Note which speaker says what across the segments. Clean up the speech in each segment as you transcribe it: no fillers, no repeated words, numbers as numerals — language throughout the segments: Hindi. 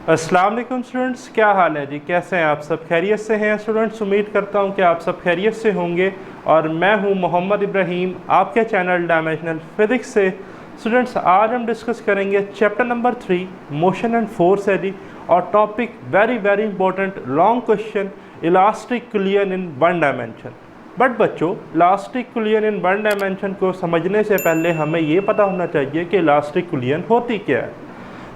Speaker 1: अस्सलाम वालेकुम स्टूडेंट्स, क्या हाल है जी? कैसे हैं आप सब? खैरियत से हैं स्टूडेंट्स? उम्मीद करता हूं कि आप सब खैरियत से होंगे। और मैं हूं मोहम्मद इब्राहिम, आपके चैनल डायमेंशनल फिज़िक्स से। स्टूडेंट्स, आज हम डिस्कस करेंगे chapter number 3 motion and force है जी। और topic very very important long question, elastic collision in one dimension. But बच्चों, elastic collision in one dimension को समझने से पहले हमें ये पता होना चाहिए कि इलास्टिक कुलियन होती क्या है।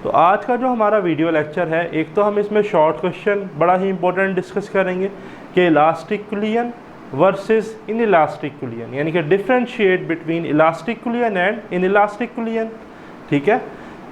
Speaker 1: तो आज का जो हमारा वीडियो लेक्चर है, एक तो हम इसमें शॉर्ट क्वेश्चन बड़ा ही इंपॉर्टेंट डिस्कस करेंगे कि इलास्टिक कुलियन वर्सेस इन इलास्टिक कुलियन, यानी कि differentiate between elastic collision and inelastic कुलियन। ठीक है।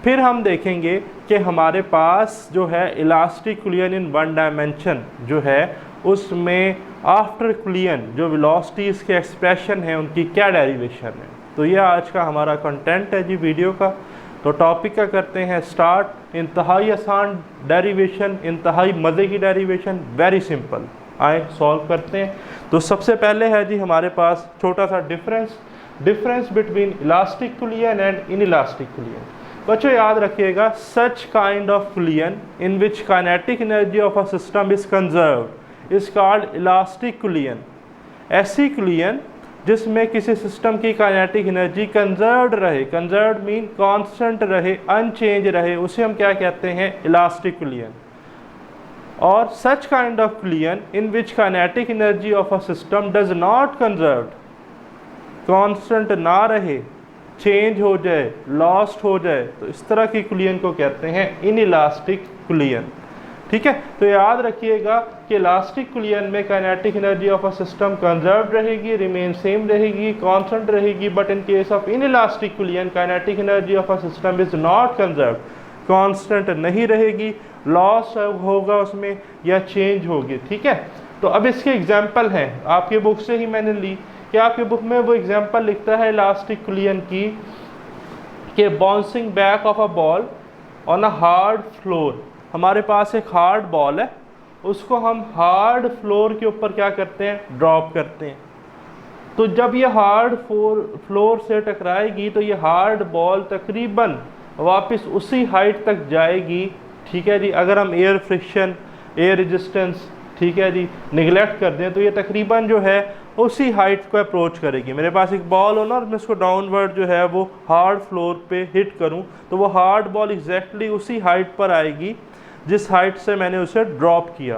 Speaker 1: फिर हम देखेंगे कि हमारे पास जो है elastic collision in one dimension जो है, उसमें आफ्टर कुलियन जो वेलोसिटीज़ के एक्सप्रेशन हैं उनकी क्या डेरिवेशन है। तो ये आज का हमारा कंटेंट है जी वीडियो का। तो टॉपिक का करते हैं स्टार्ट। इंतहाई आसान डेरिवेशन, इंतहाई मज़े की डेरिवेशन, वेरी सिंपल। आए सॉल्व करते हैं। तो सबसे पहले है जी हमारे पास छोटा सा difference between elastic collision and inelastic collision. बच्चों याद रखिएगा, such kind of collision in which kinetic energy of a system is conserved is called elastic collision. ऐसी कुलियन जिसमें किसी सिस्टम की काइनेटिक एनर्जी कंजर्व्ड रहे, कंजर्व्ड मीन कांस्टेंट रहे, अनचेंज रहे, उसे हम क्या कहते हैं? Elastic collision. और such kind of collision in which kinetic energy of a system does not conserved, constant ना रहे, चेंज हो जाए, लॉस्ट हो जाए, तो इस तरह की कुलियन को कहते हैं इन इलास्टिक कुलियन। ठीक है। तो याद रखिएगा कि इलास्टिक कुलियन में kinetic energy of a system conserved रहेगी, रिमेन सेम रहेगी, कांस्टेंट रहेगी। But in case of in elastic कुलियन kinetic energy of a system is not conserved, constant नहीं रहेगी, लॉस होगा उसमें या चेंज होगी। ठीक है। तो अब इसके एग्जाम्पल हैं, आपके बुक से ही मैंने ली कि आपके बुक में वो एग्जाम्पल लिखता है इलास्टिक कुलियन की कि bouncing back of a ball on a hard floor. हमारे पास एक हार्ड बॉल है, उसको हम हार्ड फ्लोर के ऊपर क्या करते हैं? ड्रॉप करते हैं। तो जब ये हार्ड फ्लोर से टकराएगी तो ये हार्ड बॉल तकरीबन वापस उसी हाइट तक जाएगी। ठीक है जी। अगर हम एयर फ्रिक्शन, एयर रेजिस्टेंस, ठीक है जी, निगलेक्ट कर दें तो ये तकरीबन जो है उसी हाइट को अप्रोच करेगी। मेरे पास एक बॉल हो ना और मैं इसको डाउनवर्ड जो है वो हार्ड फ्लोर पे हिट करूं तो वो हार्ड बॉल एग्जैक्टली उसी हाइट पर आएगी जिस हाइट से मैंने उसे ड्रॉप किया।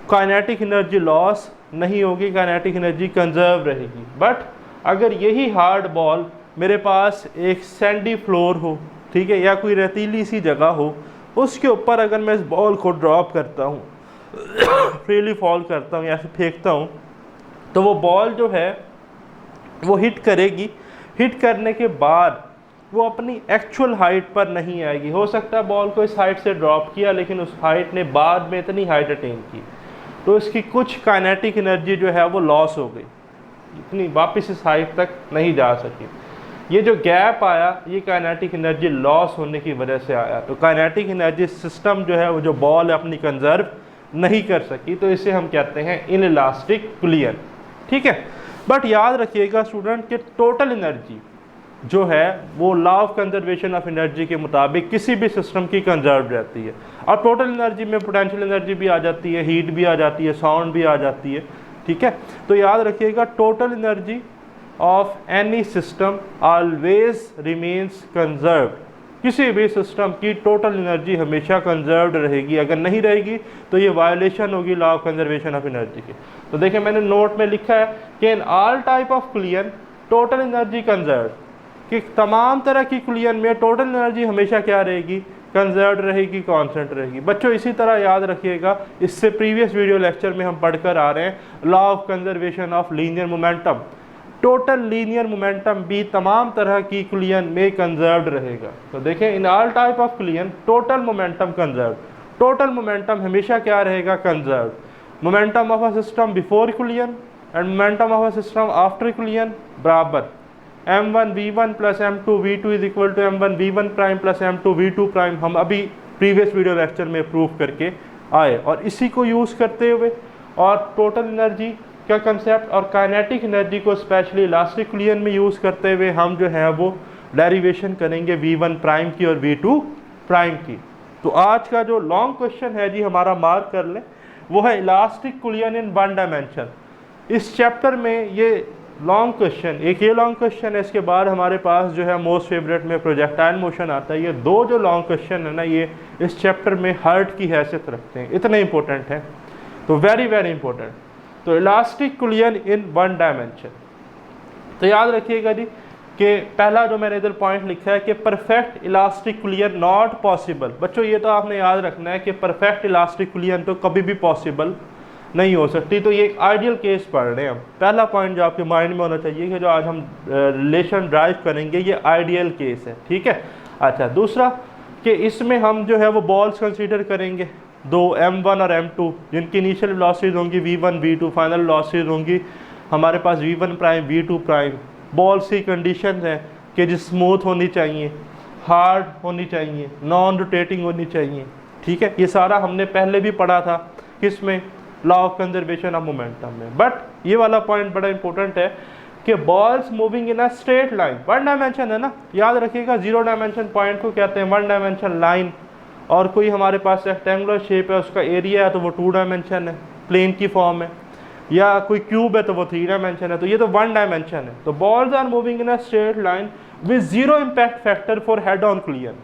Speaker 1: काइनेटिक एनर्जी लॉस नहीं होगी, काइनेटिक एनर्जी कंजर्व रहेगी। बट अगर यही हार्ड बॉल मेरे पास एक सैंडी फ्लोर हो, ठीक है, या कोई रेतीली सी जगह हो, उसके ऊपर अगर मैं इस बॉल को ड्रॉप करता हूँ फ्रीली फॉल करता हूँ या फिर फेंकता हूँ, तो वो बॉल जो है वो हिट करेगी। हिट करने के बाद वो अपनी एक्चुअल हाइट पर नहीं आएगी। हो सकता है बॉल को इस हाइट से ड्रॉप किया लेकिन उस हाइट ने बाद में इतनी हाइट अटेन की तो इसकी कुछ काइनेटिक एनर्जी जो है वो लॉस हो गई, इतनी वापस इस हाइट तक नहीं जा सकी। ये जो गैप आया ये काइनेटिक एनर्जी लॉस होने की वजह से आया। तो काइनेटिक एनर्जी सिस्टम जो है वो जो बॉल है अपनी कंजर्व नहीं कर सकी, तो इसे हम कहते हैं इन इलास्टिक कुलियन। ठीक है। बट याद रखिएगा स्टूडेंट कि टोटल एनर्जी जो है वो law of conservation of energy के मुताबिक किसी भी सिस्टम की कंजर्व रहती है। और टोटल एनर्जी में पोटेंशियल एनर्जी भी आ जाती है, हीट भी आ जाती है, साउंड भी आ जाती है। ठीक है। तो याद रखिएगा total energy of any system always remains conserved. किसी भी सिस्टम की टोटल एनर्जी हमेशा कंजर्व्ड रहेगी। अगर नहीं रहेगी तो ये वायलेशन होगी law of conservation of energy की। तो देखिए मैंने नोट में लिखा है कि इन all type of collision total energy conserved, कि तमाम तरह की कुलियन में टोटल एनर्जी हमेशा क्या रहेगी? कंजर्व्ड रहेगी, कांस्टेंट रहेगी। बच्चों इसी तरह याद रखिएगा, इससे प्रीवियस वीडियो लेक्चर में हम पढ़कर आ रहे हैं law of conservation of linear momentum. Total linear momentum भी तमाम तरह की कुलियन में कंजर्व्ड रहेगा। तो देखें in all type of collision total momentum conserved. Total momentum हमेशा क्या रहेगा? Conserved. Momentum of a system before collision and momentum of a system after collision बराबर m1 v1 plus m2 v2 is equal to m1 v1 prime plus m2 v2 prime. हम अभी प्रीवियस वीडियो लेक्चर में प्रूव करके आए और इसी को यूज़ करते हुए और टोटल एनर्जी का कंसेप्ट और काइनेटिक एनर्जी को स्पेशली इलास्टिक कुलियन में यूज़ करते हुए हम जो है वो डेरिवेशन करेंगे v1 प्राइम की और v2 प्राइम की। तो आज का जो लॉन्ग क्वेश्चन है जी हमारा, मार्क कर लें, वो है elastic collision in one dimension. इस चैप्टर में ये लॉन्ग क्वेश्चन, एक ये लॉन्ग क्वेश्चन है, इसके बाद हमारे पास जो है मोस्ट फेवरेट में प्रोजेक्टाइल मोशन आता है। ये दो जो लॉन्ग क्वेश्चन है ना, ये इस चैप्टर में हार्ट की हैसियत रखते हैं, इतने इंपॉर्टेंट हैं, तो वेरी वेरी इंपॉर्टेंट। तो elastic collision in one dimension, तो याद रखिएगा जी कि पहला जो मैंने इधर पॉइंट लिखा है कि परफेक्ट इलास्टिक कुलियन नॉट पॉसिबल। बच्चों ये तो आपने याद रखना है कि परफेक्ट इलास्टिक कुलियन तो कभी भी पॉसिबल नहीं हो सकती। तो ये एक आइडियल केस पढ़ रहे हैं हम। पहला पॉइंट जो आपके माइंड में होना चाहिए कि जो आज हम रिलेशन ड्राइव करेंगे ये आइडियल केस है, ठीक है। अच्छा, दूसरा कि इसमें हम जो है वो बॉल्स कंसीडर करेंगे, दो M1 और M2, जिनकी इनिशियल वेलोसिटीज होंगी V1 V2, फाइनल वेलोसिटीज होंगी हमारे पास V1 prime V2 prime. Balls की कंडीशन है कि जो स्मूथ होनी चाहिए, हार्ड होनी चाहिए, नॉन रोटेटिंग होनी चाहिए, ठीक है। ये सारा हमने पहले भी पढ़ा था किसमें, law of conservation of momentum में। बट ये वाला पॉइंट बड़ा इंपॉर्टेंट है कि balls moving in a straight line, one dimension है ना, याद रखिएगा। जीरो डायमेंशन पॉइंट को कहते हैं वन डायमेंशन लाइन, और कोई हमारे पास रेक्टेंगुलर शेप है, उसका एरिया है तो वो टू डायमेंशन है, प्लेन की फॉर्म है, या कोई क्यूब है तो वो थ्री डायमेंशन है, तो ये तो वन डायमेंशन है। तो balls are moving in a straight line with zero impact factor for head on collision.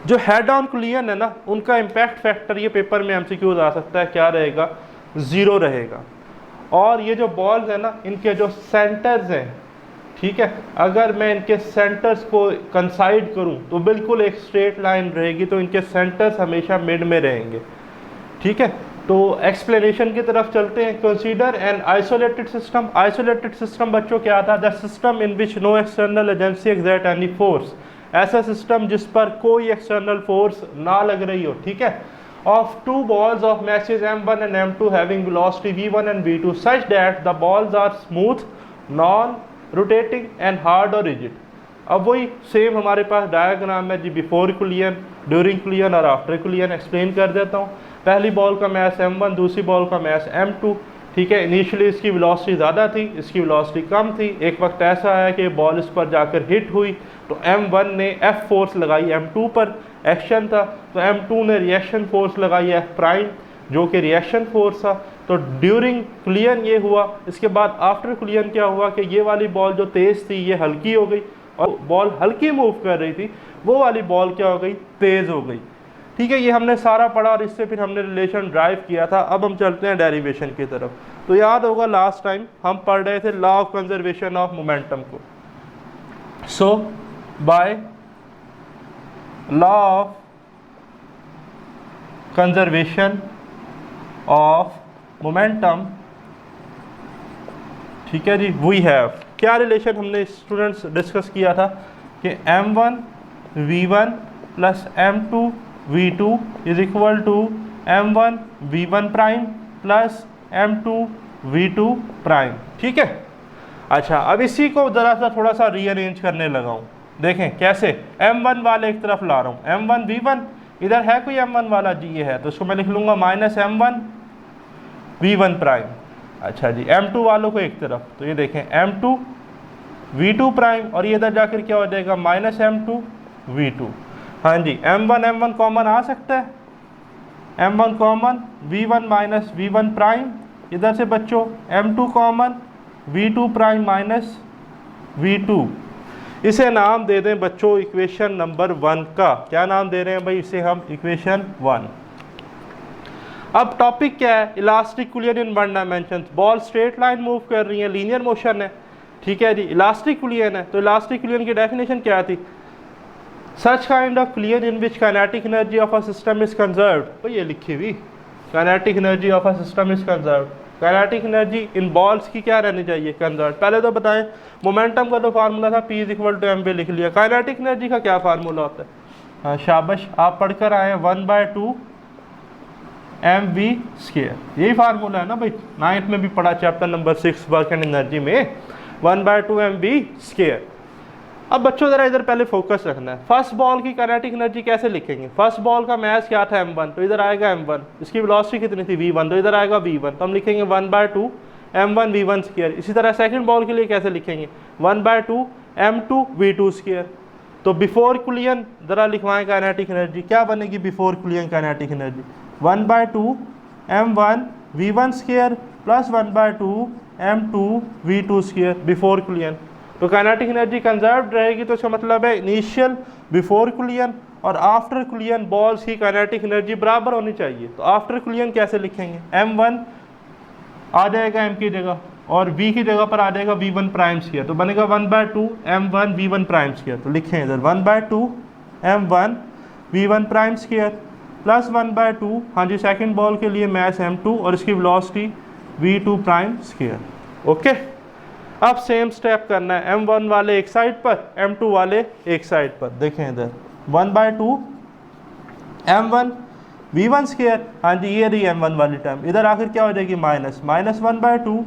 Speaker 1: जो हेड ऑन कुलियन है ना, उनका इम्पैक्ट फैक्टर, ये पेपर में एमसीक्यूज आ सकता है, क्या रहेगा, जीरो रहेगा। और ये जो बॉल्स है ना, इनके जो सेंटर्स हैं, ठीक है, अगर मैं इनके सेंटर्स को कंसाइड करूं तो बिल्कुल एक स्ट्रेट लाइन रहेगी, तो इनके सेंटर्स हमेशा मिड में रहेंगे, ठीक है। तो एक्सप्लेनेशन की तरफ चलते हैं। Consider an isolated system. Isolated system बच्चों क्या था, the system in which no external agency exert any force, ऐसा सिस्टम जिस पर कोई एक्सटर्नल फोर्स ना लग रही हो, ठीक है। Of two balls of masses M1 and M2 having velocity V1 and V2 such that the balls are smooth, non rotating and hard और रिजिड। अब वही सेम हमारे पास डायग्राम है जी, बिफोर कुलियन, ड्यूरिंग कुलियन और आफ्टर कुलियन। एक्सप्लेन कर देता हूँ। पहली बॉल का मैस M1, दूसरी बॉल का मैस M2, ठीक है। इनिशियली इसकी वेलोसिटी ज़्यादा थी, इसकी वेलोसिटी कम थी। एक वक्त ऐसा आया कि बॉल इस पर जाकर हिट हुई तो M1 ने F फोर्स लगाई M2 पर, एक्शन था, तो M2 ने रिएक्शन फोर्स लगाई F प्राइम, जो कि रिएक्शन फोर्स था। तो ड्यूरिंग कुलियन ये हुआ। इसके बाद आफ्टर कुलियन क्या हुआ कि ये वाली बॉल जो तेज़ थी ये हल्की हो गई, और बॉल हल्की मूव कर रही थी, वो वाली बॉल क्या हो गई, तेज़ हो गई, ठीक है। ये हमने सारा पढ़ा और इससे फिर हमने रिलेशन ड्राइव किया था। अब हम चलते हैं डेरिवेशन की तरफ। तो याद होगा लास्ट टाइम हम पढ़ रहे थे law of conservation of momentum को। So by law of conservation of momentum, ठीक है जी, वी हैव, क्या रिलेशन हमने स्टूडेंट्स डिस्कस किया था कि M1 V1 plus M2 V2 is equal to M1 V1 prime plus M2 V2 prime, ठीक है। अच्छा, अब इसी को ज़रा सा थोड़ा सा रीअरेंज करने लगा हूँ। देखें कैसे, M1 वाले एक तरफ ला रहा हूँ, M1 V1, इधर है कोई M1 वाला जी, ये है, तो इसको मैं लिख लूँगा माइनस M1 V1 प्राइम। अच्छा जी, M2 वालों को एक तरफ, तो ये देखें M2 V2 प्राइम, और ये इधर जाकर क्या हो जाएगा, माइनस M2 V2। हाँ जी, M1 कॉमन आ सकता है, M1 common, V1 minus V1 prime, इधर से बच्चों M2 common, V2 prime minus V2। इसे नाम दे दें बच्चों इक्वेशन नंबर 1 का। क्या नाम दे रहे हैं भाई, इसे हम इक्वेशन 1। अब टॉपिक क्या है, elastic collision in one dimension. Ball straight line move कर रही है, लीनियर मोशन है, ठीक है जी, इलास्टिक कुलियन है। तो इलास्टिक कुलियन की डेफिनेशन क्या थी, सच kind of collision in which kinetic energy of a system is conserved. तो ये लिखी हुई, kinetic energy of a system is conserved. Kinetic energy in balls की क्या रहनी चाहिए, कंजर्व्ड। पहले तो बताएं, मोमेंटम का तो फार्मूला था P is equal to mv, लिख लिया। काइनेटिक एनर्जी का क्या फार्मूला होता है, हाँ शाबाश, आप पढ़कर आए 1/2 mv स्क्वायर, यही फार्मूला है ना भाई, 9th में भी पढ़ा chapter number 6 work and energy में, 1/2 mv स्क्वायर। अब बच्चों ज़रा इधर पहले फोकस रखना है। फर्स्ट बॉल की काइनेटिक एनर्जी कैसे लिखेंगे, फर्स्ट बॉल का मैस क्या था M1, तो इधर आएगा M1, इसकी वेलोसिटी कितनी थी V1, तो इधर आएगा V1, तो हम लिखेंगे 1/2 M1 V1 स्क्वायर। इसी तरह सेकंड बॉल के लिए कैसे लिखेंगे, 1/2 M2 V2 स्क्वायर। तो बिफोर कुलियन ज़रा लिखवाएं काइनेटिक एनर्जी, क्या बनेगी before कुलियन kinetic energy? 1/2 m1 v1 square plus 1/2 m2 v2 square before कुलियन। तो काइनेटिक एनर्जी कंजर्व्ड रहेगी, तो इसका मतलब है इनिशियल बिफोर कुलियन और आफ्टर कुलियन बॉल्स की काइनेटिक एनर्जी बराबर होनी चाहिए। तो आफ्टर कुलियन कैसे लिखेंगे? m1 आ जाएगा m की जगह और v की जगह पर आ जाएगा v1 प्राइम स्क्वायर, तो बनेगा 1/2 m1 v1 प्राइम स्क्वायर। तो लिखें इधर 1/2 m1 v1 prime square plus 1/2, हाँ जी, सेकंड बॉल के लिए मैस m2 और इसकी velocity v2 prime square. Okay, अब सेम स्टेप करना है, m1 वाले एक साइड पर, m2 वाले एक साइड पर। देखें इधर 1/2 m1 v1 स्क्वायर, हाँ जी ये रही m1 वाली टर्म, इधर आखिर क्या हो जाएगी minus 1/2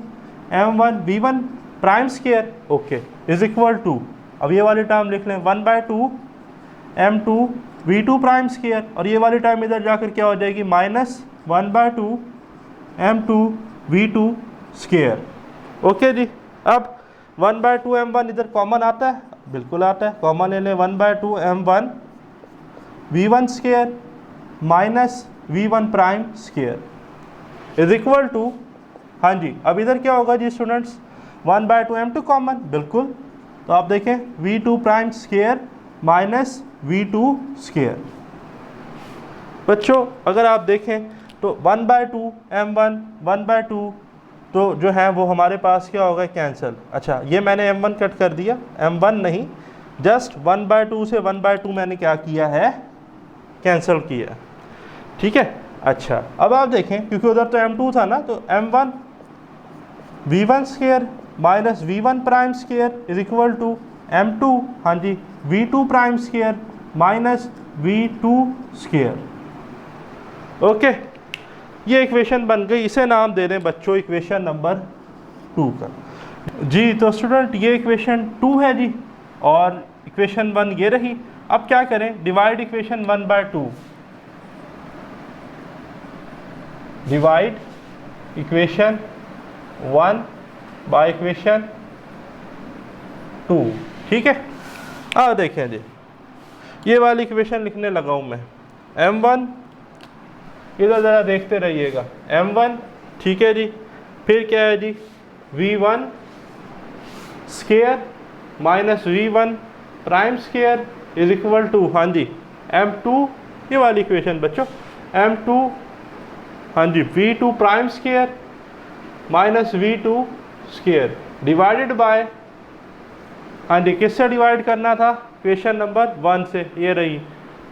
Speaker 1: m1 v1 prime square, okay, is equal to, अब ये वाली टर्म लिख लें 1/2 m2 v2 प्राइम स्क्वायर, और ये वाली टर्म इधर जाकर क्या हो जाएगी minus 1/2 m2 v2 square. Okay जी, अब 1/2 m1 इधर कॉमन आता है, बिल्कुल आता है, कॉमन ले लें 1/2 m1 v1 square minus v1 prime square is equal to, हाँ जी, अब इधर क्या होगा जी स्टूडेंट्स 1/2 m2 कॉमन, बिल्कुल, तो आप देखें v2 prime square minus v2 square. बच्चों अगर आप देखें तो 1/2 m1 1/2 तो जो है वो हमारे पास क्या होगा कैंसिल। अच्छा, ये मैंने m1 कट कर दिया, m1 नहीं, जस्ट 1/2 से 1/2 मैंने क्या किया है कैंसिल किया, ठीक है। अच्छा, अब आप देखें क्योंकि उधर तो m2 था ना, तो m1 v1 square minus v1 prime square is equal to m2, हाँ जी, v2 prime square minus v2 square. Okay, ये इक्वेशन बन गई, इसे नाम दे दें बच्चों इक्वेशन नंबर 2 का जी। तो स्टूडेंट ये इक्वेशन 2 है जी, और इक्वेशन 1 ये रही। अब क्या करें, divide equation 1/2, divide equation 1 by equation 2, ठीक है। अब देखें जी, ये वाली इक्वेशन लिखने लगा हूँ मैं, m1 इधर ज़रा देखते रहिएगा, m1, ठीक है जी, फिर क्या है जी v1 square minus v1 prime square is equal to, हाँ जी, m2, ये वाली इक्वेशन बच्चों, m2, हाँ जी, v2 prime square minus v2 square divided by, हाँ जी, किससे डिवाइड करना था, इक्वेशन नंबर 1 से, ये रही।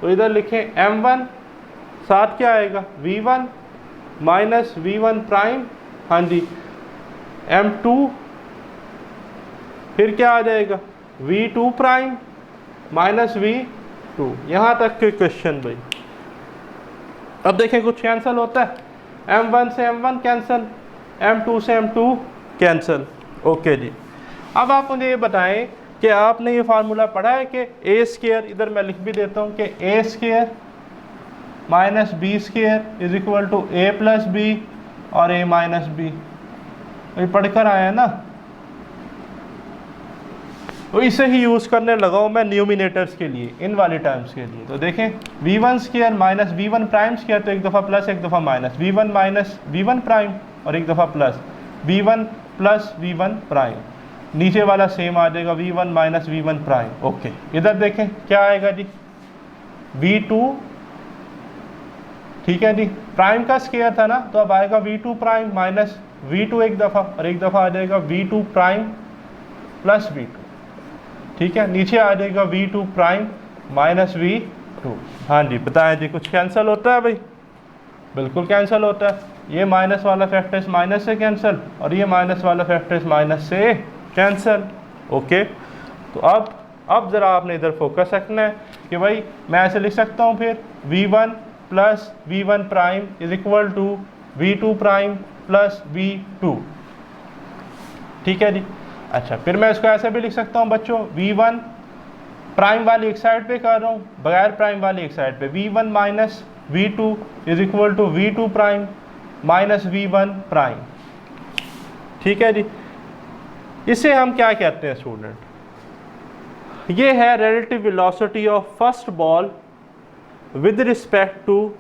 Speaker 1: तो इधर लिखें m1 साथ क्या आएगा v1 माइनस v1 प्राइम, हाँ जी, m2, फिर क्या आ जाएगा v2 प्राइम माइनस v2, यहाँ तक के क्वेश्चन भाई। अब देखें कुछ कैंसिल होता है, m1 से m1 कैंसिल, m2 से m2 कैंसिल। ओके जी, अब आप मुझे ये बताएं कि आपने ये फार्मूला पढ़ा है कि ए स्क्वायर, इधर मैं लिख भी देता हूँ कि A square minus B square is equal to A plus B और ए माइनस बी, ये पढ़कर आया है ना। तो इसे ही यूज़ करने लगा हूँ मैं न्यूमिनेटर्स के लिए, इन वाले टर्म्स के लिए। तो देखें v1 square minus v1 prime square, तो एक दफ़ा प्लस एक दफ़ा minus, v1 minus v1 prime और एक दफ़ा plus v1 plus v1 prime, नीचे वाला सेम आ जाएगा v1 minus v1 prime. Okay, इधर देखें क्या आएगा जी v2, ठीक है जी, प्राइम का स्क्वायर था ना, तो अब आएगा v2 प्राइम माइनस v2 एक दफ़ा और एक दफ़ा आ जाएगा v2 प्राइम प्लस v2, ठीक है, नीचे आ जाएगा v2 प्राइम माइनस v2। हाँ जी, बताएं जी, कुछ कैंसिल होता है भाई? बिल्कुल कैंसिल होता है, ये माइनस वाला फैक्टर माइनस से कैंसिल और ये माइनस वाला फैक्टर माइनस से कैंसिल। ओके, तो अब ज़रा आपने इधर फोकस रखना है कि भाई मैं ऐसे लिख सकता हूँ फिर v1 plus v1 prime is equal to v2 prime plus v2, ठीक है जी। अच्छा, फिर मैं इसको ऐसे भी लिख सकता हूँ बच्चों, v1 प्राइम वाली एक साइड पे कर रहा हूँ, बगैर प्राइम वाली एक साइड पे, v1 minus v2 is equal to v2 prime minus v1 prime, ठीक है जी। इसे हम क्या कहते हैं स्टूडेंट? ये है relative velocity of first ball with respect to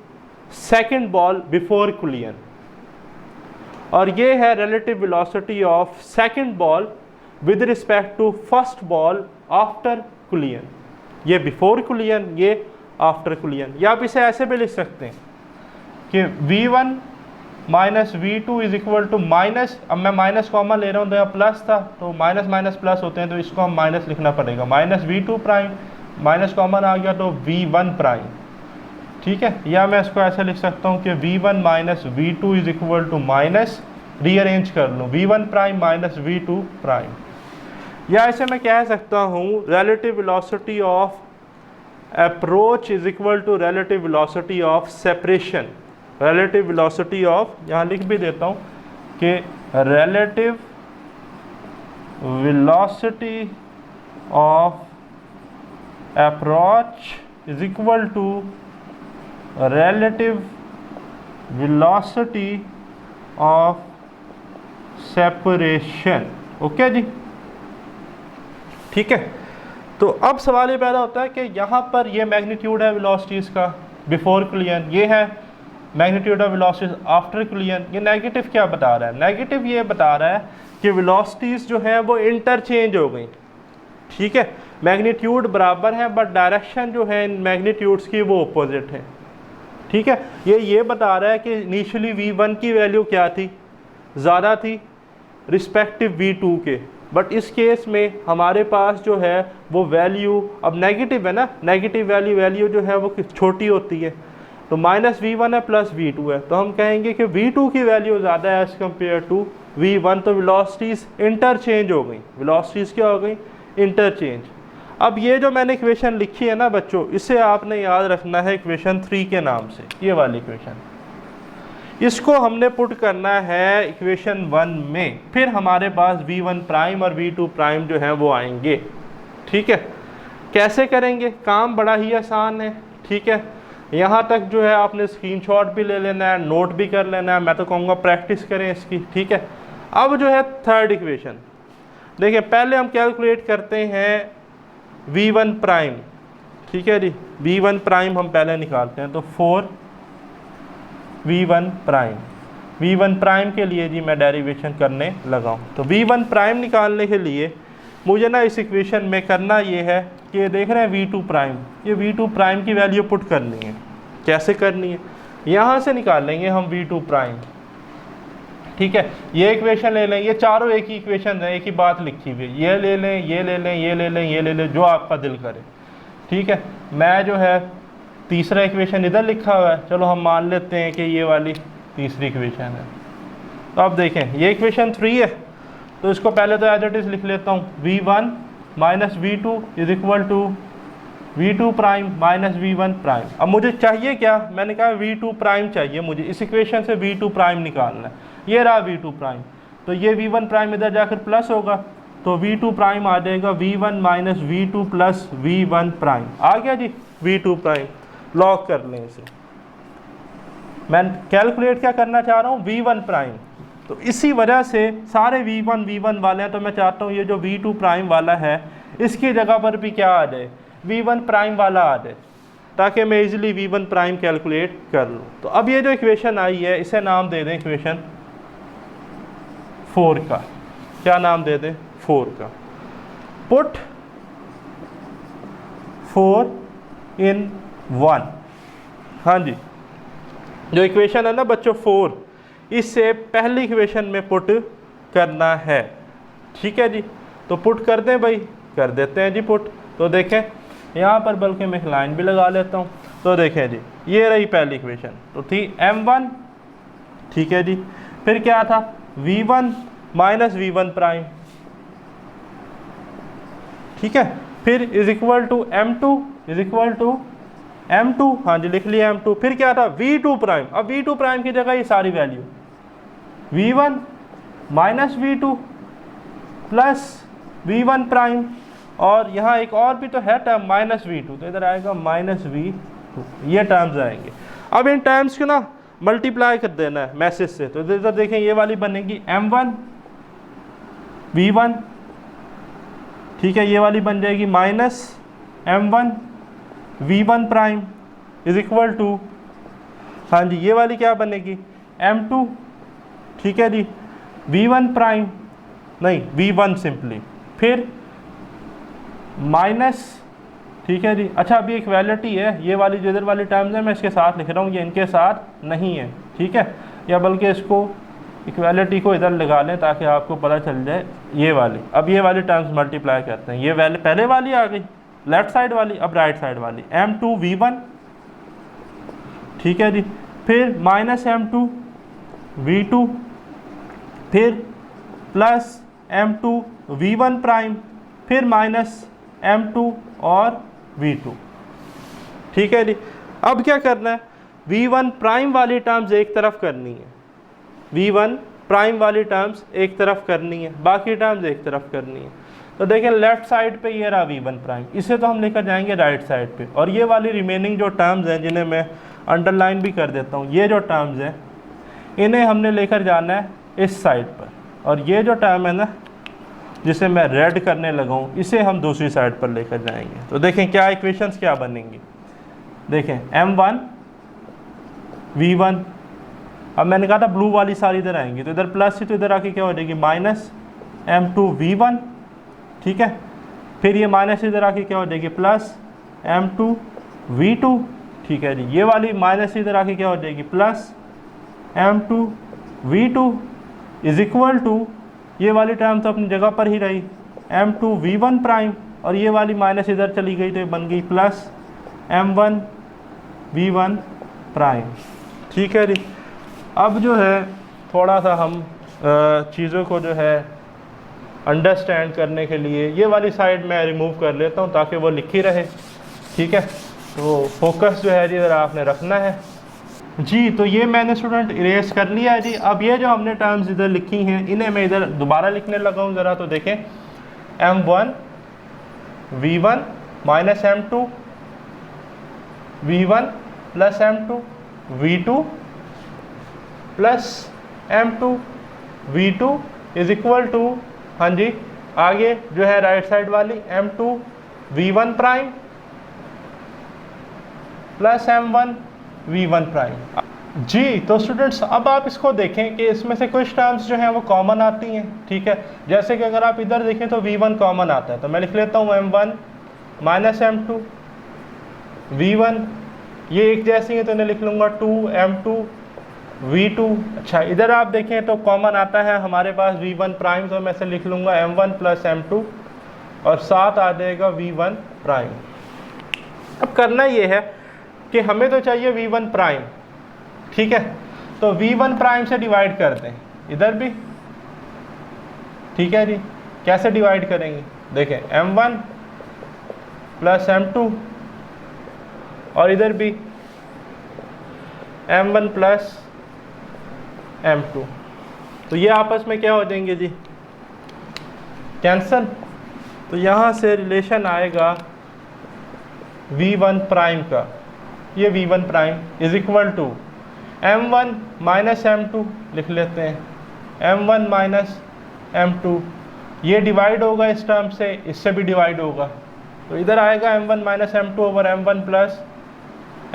Speaker 1: second ball before collision, और ये है relative velocity of second ball with respect to first ball after collision. ये बिफोर कोलिजन, ये आफ्टर कोलिजन। या आप इसे ऐसे भी लिख सकते हैं कि v1 minus v2 is equal to minus, अब मैं माइनस कॉमन ले रहा हूँ तो यहाँ प्लस था, तो माइनस माइनस प्लस होते हैं, तो इसको हम माइनस लिखना पड़ेगा, minus v2 prime, minus common आ गया तो v1 प्राइम। ठीक है, या मैं इसको ऐसे लिख सकता हूँ कि v1 minus v2 is equal to minus, rearrange कर लूँ, v1 prime minus v2 prime. या ऐसे मैं कह सकता हूँ relative velocity of approach is equal to relative velocity of separation. Relative velocity of, यहाँ लिख भी देता हूँ कि relative velocity of approach is equal to relative velocity of separation. Okay जी, ठीक है। तो अब सवाल ये पैदा होता है कि यहाँ पर ये मैग्नीट्यूड है वेलोसिटीज़ का बिफोर कोलिजन, ये है magnitude of velocities after collision. ये नेगेटिव क्या बता रहा है? नेगेटिव ये बता रहा है कि वेलोसिटीज़ जो है वो इंटरचेंज हो गई। ठीक है, मैग्नीट्यूड बराबर है बट डायरेक्शन जो है इन मैग्नीट्यूड्स की वो अपोजिट है। ठीक है, ये बता रहा है कि इनिशियली v1 की वैल्यू क्या थी, ज़्यादा थी रिस्पेक्टिव v2 के, बट इस केस में हमारे पास जो है वो वैल्यू अब नेगेटिव है ना, नेगेटिव वैल्यू जो है वो छोटी होती है, तो माइनस v1 है प्लस v2 है, तो हम कहेंगे कि v2 की वैल्यू ज़्यादा है एज़ कम्पेयर टू v1, तो वेलोसिटीज़ इंटरचेंज हो गई। वेलोसिटीज़ क्या हो गई? इंटरचेंज। अब ये जो मैंने इक्वेशन लिखी है ना बच्चों, इसे आपने याद रखना है इक्वेशन 3 के नाम से, ये वाली इक्वेशन, इसको हमने पुट करना है इक्वेशन 1 में, फिर हमारे पास v1 प्राइम और v2 प्राइम जो है वो आएंगे। ठीक है, कैसे करेंगे? काम बड़ा ही आसान है। ठीक है, यहाँ तक जो है आपने स्क्रीनशॉट भी ले लेना है, नोट भी कर लेना है, मैं तो कहूँगा प्रैक्टिस करें इसकी। ठीक है, अब जो है थर्ड इक्वेशन देखिए, पहले हम कैलकुलेट करते हैं v1 प्राइम। ठीक है जी, v1 प्राइम हम पहले निकालते हैं, तो 4 v1 प्राइम, v1 प्राइम के लिए जी मैं डेरिवेशन करने लगा हूँ। तो v1 प्राइम निकालने के लिए मुझे ना इस इक्वेशन में करना ये है कि देख रहे हैं v2 प्राइम, ये v2 प्राइम की वैल्यू पुट करनी है। कैसे करनी है? यहाँ से निकाल लेंगे हम v2 प्राइम। ठीक है, ये इक्वेशन ले लें, ये चारों एक ही इक्वेशन है, एक ही बात लिखी हुई है, ये ले लें, ये ले लें, ये ले लें, ये ले लें, जो आपका दिल करे। ठीक है, मैं जो है तीसरा इक्वेशन इधर लिखा हुआ है, चलो हम मान लेते हैं कि ये वाली तीसरी इक्वेशन है। तो अब देखें ये इक्वेशन 3 है, तो इसको पहले तो एज इट इज़ लिख लेता हूँ, v1 minus v2 is equal to v2 prime minus v1 prime. अब मुझे चाहिए क्या? मैंने कहा v2 प्राइम चाहिए मुझे, इस इक्वेशन से v2 प्राइम निकालना है। ये रहा v2 प्राइम, तो ये v1 प्राइम इधर जाकर प्लस होगा, तो v2 प्राइम आ जाएगा v1 minus v2 plus v1 prime. आ गया जी v2 प्राइम, लॉक कर लें इसे। मैं कैलकुलेट क्या करना चाह रहा हूँ? v1 prime. तो इसी वजह से सारे v1 वाले हैं, तो मैं चाहता हूँ ये जो v2 प्राइम वाला है इसकी जगह पर भी क्या आ जाए? v1 प्राइम वाला आ जाए, ताकि मैं इजीली v1 प्राइम कैलकुलेट कर लूँ। तो अब ये जो इक्वेशन आई है इसे नाम दे दें इक्वेशन 4 का। क्या नाम दे दें? 4 का। पुट 4 इन 1। हाँ जी, जो इक्वेशन है ना बच्चों 4, इससे पहली इक्वेशन में पुट करना है। ठीक है जी, तो पुट कर दें भाई, कर देते हैं जी पुट। तो देखें यहाँ पर, बल्कि मैं एक लाइन भी लगा लेता हूँ। तो देखें जी, ये रही पहली इक्वेशन, तो थी m1। ठीक है जी, फिर क्या था? v1 minus v1 prime. ठीक है, फिर is equal to m2 is equal to m2। हाँ जी, लिख लिया m2। फिर क्या था? v2 prime. अब v2 प्राइम की जगह ये सारी value v1 minus v2 plus v1 prime, और यहाँ एक और भी तो है टर्म माइनस v2, तो इधर आएगा माइनस v2, ये टर्म्स आएंगे। अब इन टर्म्स को ना मल्टीप्लाई कर देना है मैसेज से, तो इधर देखें ये वाली बनेगी m1 v1 ठीक है, ये वाली बन जाएगी minus M1 V1 prime is equal to, हाँ जी, ये वाली क्या बनेगी M2, ठीक है जी, V1 प्राइम नहीं V1 सिंपली, फिर माइनस, ठीक है जी। अच्छा, अभी एक वैलिटी है, ये वाली जो इधर वाली टर्म्स है मैं इसके साथ लिख रहा हूँ, ये इनके साथ नहीं है, ठीक है, या बल्कि इसको इक्वालिटी को इधर लगा लें ताकि आपको पता चल जाए ये वाली। अब ये वाली टर्म्स मल्टीप्लाई करते हैं, ये वैल्यू पहले वाली आ गई लेफ्ट साइड वाली, अब राइट साइड वाली M2 V1, ठीक है जी, फिर माइनस M2 V2, फिर प्लस M2 V1 प्राइम, फिर माइनस M2 और V2, ठीक है जी। अब क्या करना है, V1 प्राइम वाली टर्म्स एक तरफ करनी है, V1 प्राइम वाली टर्म्स एक तरफ करनी है, बाकी टर्म्स एक तरफ करनी है। तो देखें लेफ्ट साइड पे ये रहा V1 प्राइम, इसे तो हम लेकर जाएंगे राइट साइड पे, और ये वाली रिमेनिंग जो टर्म्स हैं जिन्हें मैं अंडरलाइन भी कर देता हूँ, ये जो टर्म्स हैं इन्हें हमने लेकर जाना है इस साइड पर, और ये जो टर्म है ना जिसे मैं रेड करने लगा हूँ इसे हम दूसरी साइड पर लेकर जाएंगे। तो देखें क्या इक्वेशंस क्या बनेंगी, देखें M1 V1, अब मैंने कहा था ब्लू वाली सारी इधर आएंगी, तो इधर प्लस थी तो इधर आके क्या हो जाएगी माइनस M2 V1, ठीक है, फिर ये माइनस इधर आके क्या हो जाएगी प्लस M2 V2, ठीक है जी, ये वाली माइनस इधर आके क्या हो जाएगी plus M2 V2 is equal to, ये वाली टर्म तो अपनी जगह पर ही रही M2 V1 प्राइम, और ये वाली माइनस इधर चली गई तो ये बन गई प्लस M1 V1 प्राइम, ठीक है जी। अब जो है थोड़ा सा हम चीज़ों को जो है अंडरस्टैंड करने के लिए ये वाली साइड मैं रिमूव कर लेता हूँ ताकि वो लिखी रहे, ठीक है। तो फोकस जो है जी इधर आपने रखना है जी। तो ये मैंने स्टूडेंट इरेज कर लिया है जी। अब ये जो हमने टर्म्स इधर लिखी हैं इन्हें मैं इधर दोबारा लिखने लगा हूँ ज़रा, तो देखें M1 V1 minus M2 V1 plus M2 V2 plus M2 V2 is equal to, हाँ जी, आगे जो है राइट साइड वाली M2 V1 prime plus M1 V1 prime जी। तो स्टूडेंट्स अब आप इसको देखें कि इसमें से कुछ टर्म्स जो हैं वो कॉमन आती हैं, ठीक है। जैसे कि अगर आप इधर देखें तो V1 कॉमन आता है, तो मैं लिख लेता हूँ M1 माइनस M2 V1, ये एक जैसी है तो इन्हें लिख लूँगा 2M2 V2। अच्छा, इधर आप देखें तो कॉमन आता है हमारे पास V1 प्राइम, तो मैं इसे लिख लूँगा M1 प्लस M2 और साथ आ जाएगा V1 प्राइम। अब करना ये है कि हमें तो चाहिए V1 प्राइम, ठीक है, तो V1 प्राइम से डिवाइड कर दें इधर भी, ठीक है जी। कैसे डिवाइड करेंगे, देखें M1 प्लस M2 और इधर भी M1 प्लस M2, तो ये आपस में क्या हो जाएंगे जी, कैंसल। तो यहाँ से रिलेशन आएगा V1 प्राइम का, ये V1 prime is equal to M1 minus M2 लिख लेते हैं, M1 माइनस M2, ये डिवाइड होगा इस टर्म से, इससे भी डिवाइड होगा, तो इधर आएगा M1 minus M2 over M1 plus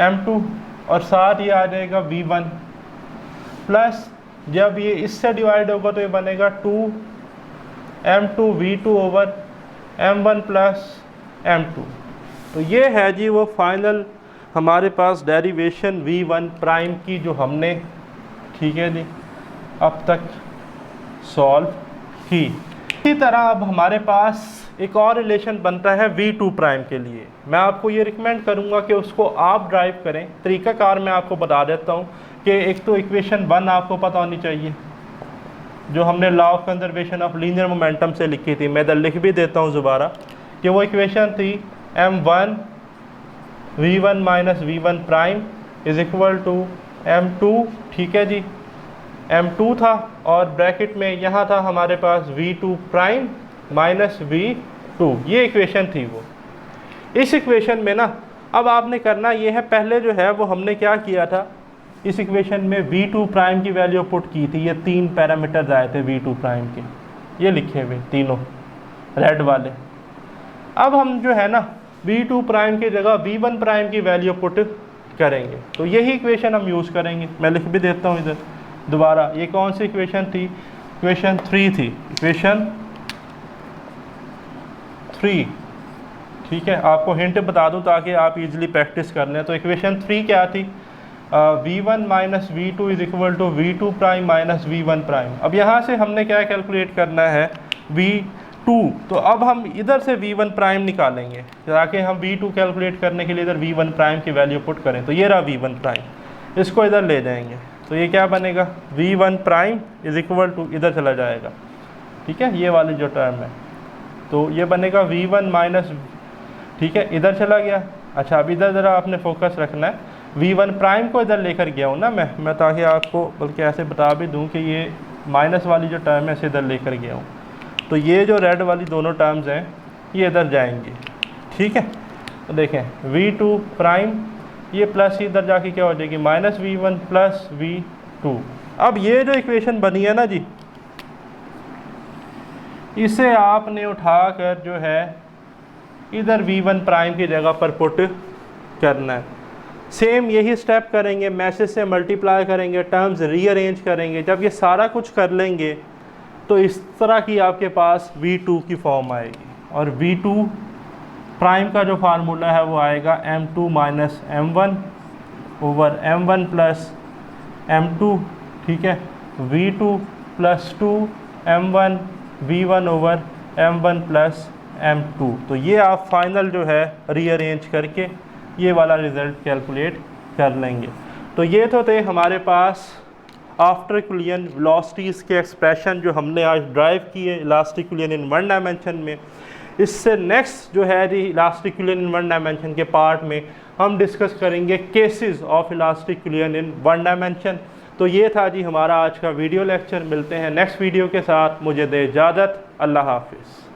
Speaker 1: M2 और साथ ये आ जाएगा V1 प्लस, जब ये इससे डिवाइड होगा तो ये बनेगा 2M2 V2 over M1 plus M2। तो ये है जी वो फाइनल हमारे पास डेरिवेशन V1 प्राइम की जो हमने, ठीक है जी, अब तक सॉल्व की। इसी तरह अब हमारे पास एक और रिलेशन बनता है V2 प्राइम के लिए। मैं आपको ये रिकमेंड करूँगा कि उसको आप ड्राइव करें। तरीक़ाकार मैं आपको बता देता हूँ कि एक तो इक्वेशन 1 आपको पता होनी चाहिए जो हमने law of conservation of linear momentum से लिखी थी, मैं इधर लिख भी देता हूँ दोबारा कि वो इक्वेशन थी M1 V1 minus V1 prime is equal to M2, ठीक है जी, M2 था और ब्रैकेट में यहाँ था हमारे पास V2 प्राइम माइनस V2, ये इक्वेशन थी वो। इस इक्वेशन में ना अब आपने करना ये है, पहले जो है वो हमने क्या किया था, इस इक्वेशन में V2 प्राइम की वैल्यू पुट की थी। ये 3 पैरामीटर्स आए थे V2 प्राइम के, ये लिखे हुए तीनों रेड वाले, अब हम जो है ना v2 प्राइम की जगह v1 प्राइम की वैल्यू पुट करेंगे, तो यही इक्वेशन हम यूज़ करेंगे। मैं लिख भी देता हूँ इधर दोबारा, ये कौन सी इक्वेशन थी, इक्वेशन 3 थी, इक्वेशन 3, ठीक है। आपको हिंट बता दूं ताकि आप इजीली प्रैक्टिस कर लें। तो इक्वेशन 3 क्या थी, v1 minus v2 is equal to v2 prime minus v1 prime. अब यहाँ से हमने क्या कैलकुलेट करना है, v2, तो अब हम इधर से v1 प्राइम निकालेंगे ताकि हम v2 कैलकुलेट करने के लिए इधर v1 प्राइम की वैल्यू पुट करें। तो ये रहा v1 प्राइम, इसको इधर ले जाएंगे, तो ये क्या बनेगा, v1 prime is equal to, इधर चला जाएगा, ठीक है, ये वाली जो टर्म है, तो ये बनेगा v1 माइनस, ठीक है, इधर चला गया। अच्छा, अब इधर ज़रा आपने फोकस रखना है, v1 प्राइम को इधर लेकर गया हूँ ना मैं ताकि आपको बल्कि ऐसे बता भी दूँ कि ये माइनस वाली जो टर्म है इसे इधर लेकर गया हूँ, तो ये जो रेड वाली दोनों टर्म्स हैं ये इधर जाएंगी, ठीक है। तो देखें v2 प्राइम, ये प्लस इधर जाके क्या हो जाएगी, माइनस v1 प्लस v2। अब ये जो इक्वेशन बनी है ना जी, इसे आपने उठाकर जो है इधर v1 प्राइम की जगह पर पुट करना है। सेम यही स्टेप करेंगे, मैसेज से मल्टीप्लाई करेंगे, टर्म्स रीअरेंज करेंगे। जब ये सारा कुछ कर लेंगे तो इस तरह की आपके पास v2 की फॉर्म आएगी, और v2 प्राइम का जो फार्मूला है वो आएगा m2 minus m1 over m1 plus m2, ठीक है, v2 plus 2 m1 v1 over m1 plus m2। तो ये आप फाइनल जो है रीअरेंज करके ये वाला रिज़ल्ट कैलकुलेट कर लेंगे। तो ये तो थे हमारे पास आफ्टर यूक्लिडियन वेलोसिटीज़ के एक्सप्रेशन जो हमने आज ड्राइव किए elastic collision in one dimension में। इससे नेक्स्ट जो है जी elastic collision in one dimension के पार्ट में हम डिस्कस करेंगे cases of elastic collision in one dimension. तो ये था जी हमारा आज का वीडियो लेक्चर। मिलते हैं नेक्स्ट वीडियो के साथ, मुझे दे इजाज़त, अल्लाह हाफिज़।